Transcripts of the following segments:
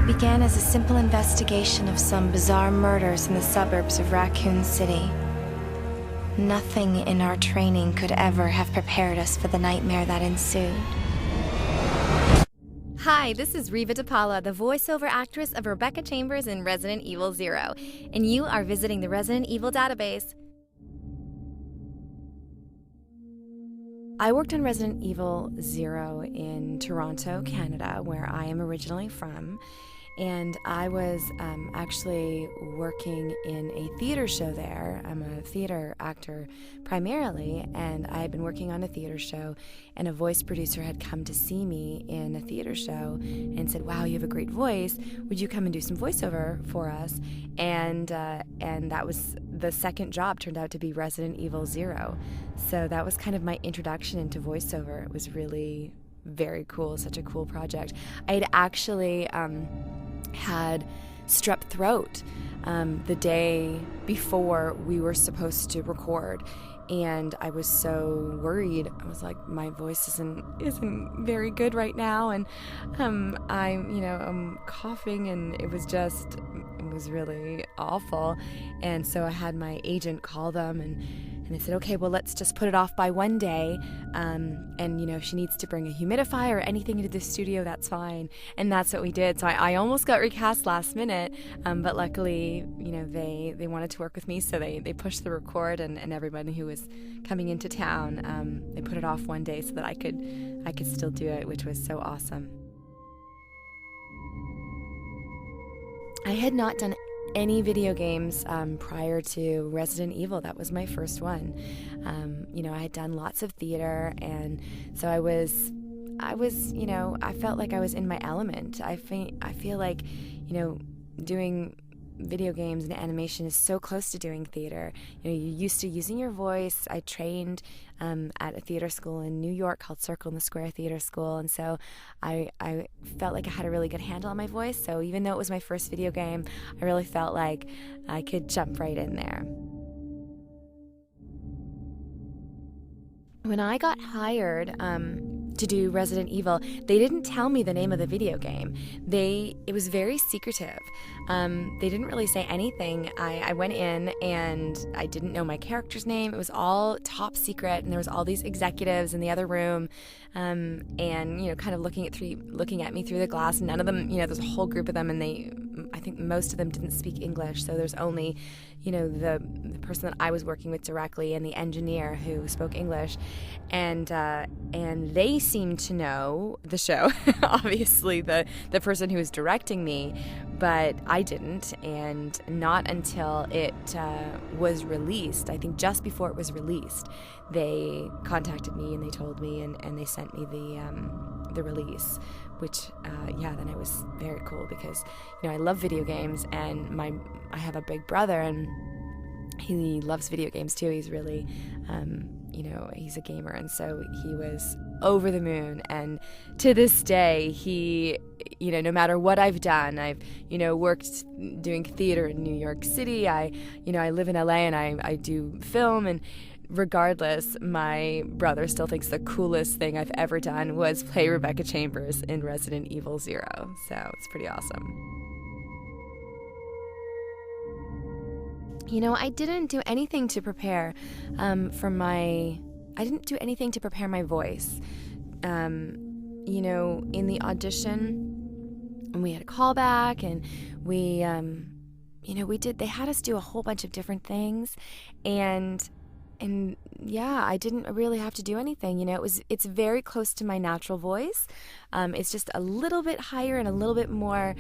began as a simple investigation of some bizarre murders in the suburbs of Raccoon City. Nothing in our training could ever have prepared us for the nightmare that ensued. Hi, this is Riva Di Paola, the voiceover actress of Rebecca Chambers in Resident Evil 0, and you are visiting the Resident Evil database. I worked on Resident Evil 0 in Toronto, Canada, where I am originally from, and I was actually working in a theater show there. I'm a theater actor primarily, and I had been working on a theater show, and a voice producer had come to see me in a theater show and said, "Wow, you have a great voice. Would you come and do some voiceover for us?" And that was the second job, turned out to be Resident Evil 0. So that was kind of my introduction into voiceover. It was really very cool, such a cool project. I had actually had strep throat the day before we were supposed to record, and I was so worried. I was like, my voice isn't very good right now, and I'm coughing, and it was really awful. And so I had my agent call them, and they said, okay, well, let's just put it off by one day. And, if she needs to bring a humidifier or anything into the studio, that's fine. And that's what we did. So I almost got recast last minute, but luckily, they wanted to work with me, so they pushed the record, and everybody who was coming into town, they put it off one day so that I could still do it, which was so awesome. I had not done any video games prior to Resident Evil. That was my first one. I had done lots of theater, and so I felt like I was in my element. I feel like, doing video games and animation is so close to doing theater. You're used to using your voice. I trained at a theater school in New York called Circle in the Square Theater School, and so I felt like I had a really good handle on my voice. So even though it was my first video game, I really felt like I could jump right in there. When I got hired to do Resident Evil, they didn't tell me the name of the video game. It was very secretive. They didn't really say anything. I went in and I didn't know my character's name. It was all top secret, and there was all these executives in the other room, and kind of looking at me through the glass. None of them, there's a whole group of them, and I think most of them didn't speak English. So there's only, the person that I was working with directly and the engineer who spoke English, and they seemed to know the show. Obviously, the person who was directing me, but I didn't. And not until it was released, I think just before it was released, they contacted me and they told me, and they sent me the release, which then it was very cool because I love video games, and I have a big brother, and he loves video games too. He's really he's a gamer, and so he was over the moon. And to this day, he no matter what I've done, I've worked doing theater in New York City, I live in LA, and I do film, and regardless, my brother still thinks the coolest thing I've ever done was play Rebecca Chambers in Resident Evil 0. So it's pretty awesome. I didn't do anything to prepare I didn't do anything to prepare my voice. In the audition, we had a callback, and they had us do a whole bunch of different things, and I didn't really have to do anything. It's very close to my natural voice. It's just a little bit higher and a little bit more,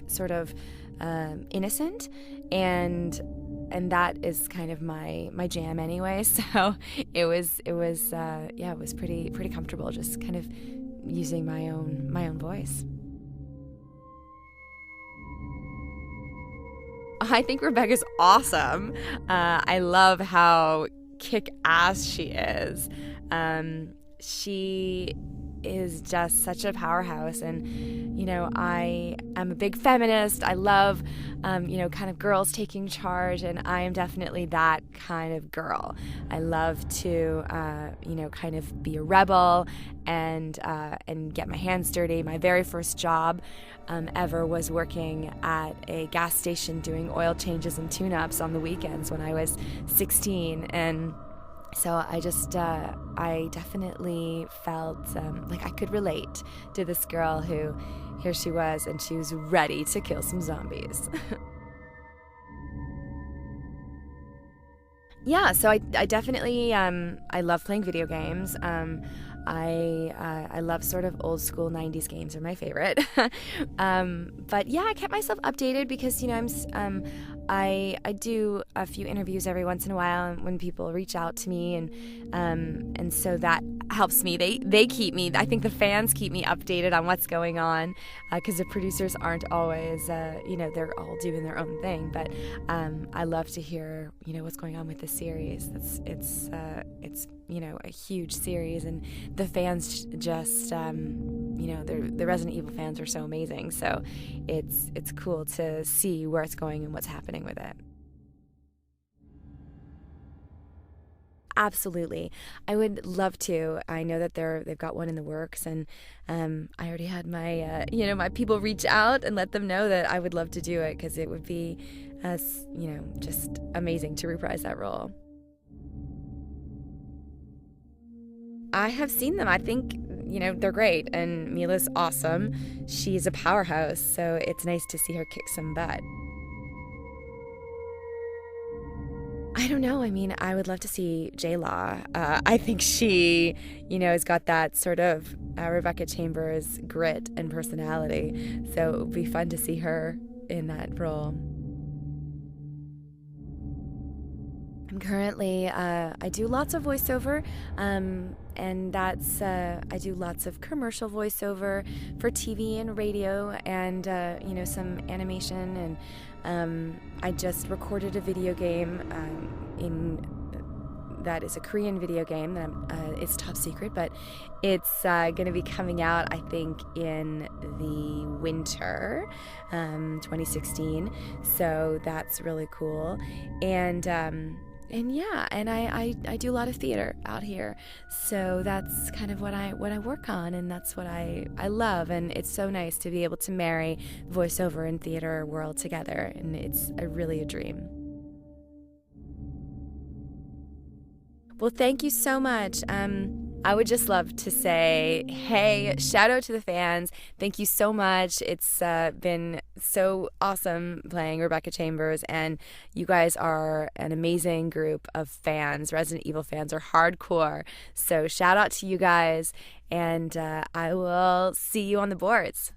sort of innocent, and that is kind of my jam anyway. So it was pretty comfortable, just kind of using my own voice. I think Rebecca's awesome. I love how kick-ass she is. She is just such a powerhouse. And, you know, I am a big feminist. I love, you know, kind of girls taking charge, and I am definitely that kind of girl. I love to, you know, kind of be a rebel and get my hands dirty. My very first job ever was working at a gas station doing oil changes and tune-ups on the weekends when I was 16. And so I definitely felt like I could relate to this girl who, here she was, and she was ready to kill some zombies. Yeah, so I definitely, I love playing video games. I love sort of old school 90s games are my favorite. But yeah, I kept myself updated because, you know, I do a few interviews every once in a while when people reach out to me, and so that helps me. They keep me, I think the fans keep me updated on what's going on, because the producers aren't always, you know, they're all doing their own thing. But I love to hear, you know, what's going on with the series. It's you know, a huge series, and the fans just, you know, the Resident Evil fans are so amazing. So it's cool to see where it's going and what's happening with it. Absolutely. I would love to. I know that they've got one in the works, and I already had my, you know, my people reach out and let them know that I would love to do it, because it would be, you know, just amazing to reprise that role. I have seen them. I think, you know, they're great, and Mila's awesome. She's a powerhouse, so it's nice to see her kick some butt. I don't know. I mean, I would love to see J-Law. I think she, you know, has got that sort of Rebecca Chambers grit and personality, so it would be fun to see her in that role. I'm currently, I do lots of voiceover, and that's, I do lots of commercial voiceover for TV and radio, and, you know, some animation, and I just recorded a video game that is a Korean video game. It's top secret, but it's going to be coming out, I think, in the winter, 2016, so that's really cool. And yeah, and I do a lot of theater out here, so that's kind of what I work on, and that's what I love, and it's so nice to be able to marry voiceover and theater world together, and it's really a dream. Well, thank you so much. I would just love to say, hey, shout out to the fans. Thank you so much. It's been so awesome playing Rebecca Chambers, and you guys are an amazing group of fans. Resident Evil fans are hardcore. So shout out to you guys, and I will see you on the boards.